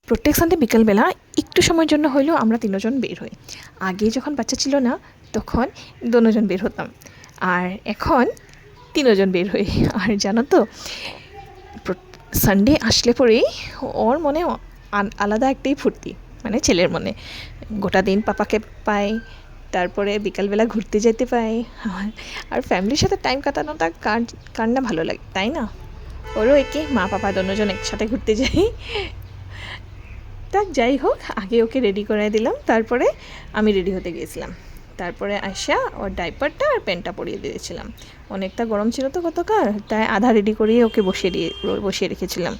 প্রত্যেক সানডে বিকালবেলা একটু সময়ের জন্য হইলেও আমরা তিনজন বের হই। আগে যখন বাচ্চা ছিল না তখন দুজন বের হতাম, আর এখন তিনজন বের হই। আর জানো তো, সানডে আসলে পরেই ওর মনে আলাদা একটাই ফুর্তি, মানে ছেলের মনে। গোটা দিন পাপাকে পাই, তারপরে বিকালবেলা ঘুরতে যেতে পাই, আর ফ্যামিলির সাথে টাইম কাটানোটা কার না ভালো লাগে, তাই না? ওরও একে, মা পাপা দুজন একসাথে ঘুরতে যাই। তাক যাই হোক, আগে ওকে রেডি করে দিলাম, তারপরে আমি রেডি হতে গিয়েছিলাম। তারপরে আসা ওর ডাইপারটা আর প্যান্টটা পরিয়ে দিয়েছিলাম। অনেকটা গরম ছিল তো গতকাল, তাই আধা রেডি করিয়ে ওকে বসিয়ে রেখেছিলাম।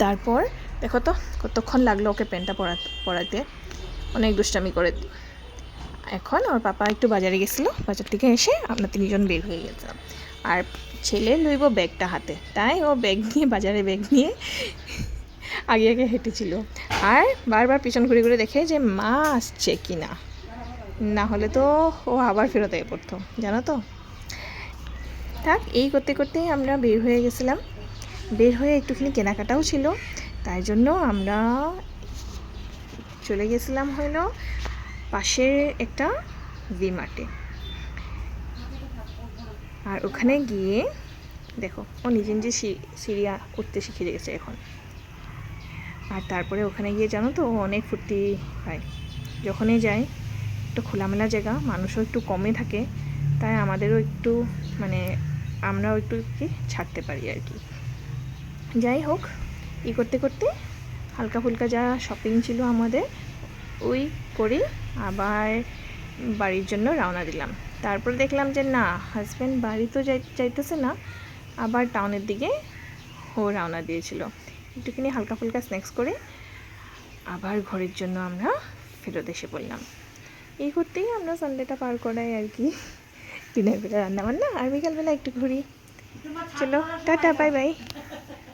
তারপর দেখো তো কতক্ষণ লাগলো ওকে প্যান্টটা পরাতে, অনেক দুষ্টামি করে। এখন ওর পাপা একটু বাজারে গেছিলো, বাজার থেকে এসে আমরা তিনজন বের হয়ে গেছিলাম। আর ছেলে লইব ব্যাগটা হাতে, তাই ও ব্যাগ নিয়ে, বাজারে ব্যাগ নিয়ে আগে আগে হেঁটেছিল, আর বারবার পিছন ঘুরে ঘুরে দেখে যে মা আসছে কি না, না হলে তো ও আবার ফেরত হয়ে পড়তো, জানো তো। থাক, এই করতে করতেই আমরা বের হয়ে গেছিলাম। বের হয়ে একটুখানি কেনাকাটাও ছিল, তাই জন্য আমরা চলে গেছিলাম হলো পাশের একটা ভি-মার্টে। আর ওখানে গিয়ে দেখো, ও নিজে নিজে সিঁড়ি উঠতে শিখে গেছে এখন। আর তারপরে ওখানে গিয়ে জানো তো, ও অনেক ফুর্তি পায় যখনই যায়। একটু খোলামেলা জায়গা, মানুষও একটু কমে থাকে, তাই আমাদেরও একটু মানে আমরাও একটু কি ছাড়তে পারি আর কি। যাই হোক, ই করতে করতে হালকা ফুলকা যা শপিং ছিল আমাদের ওই করে আবার বাড়ির জন্য রওনা দিলাম। তারপর দেখলাম যে না, হাজব্যান্ড বাড়ি তো যাইতেছে না, আবার টাউনের দিকে ও রওনা দিয়েছিল। একটুখানি হালকা ফুলকা স্ন্যাক্স করে আবার ঘরের জন্য আমরা ফেরত এসে পড়লাম। এই করতেই আমরা সানডেটা পার করাই আর কি। দিনের বেলা রান্নাবান্না, আর বিকালবেলা একটু ঘুরি। চলো টাটা, বাই বাই।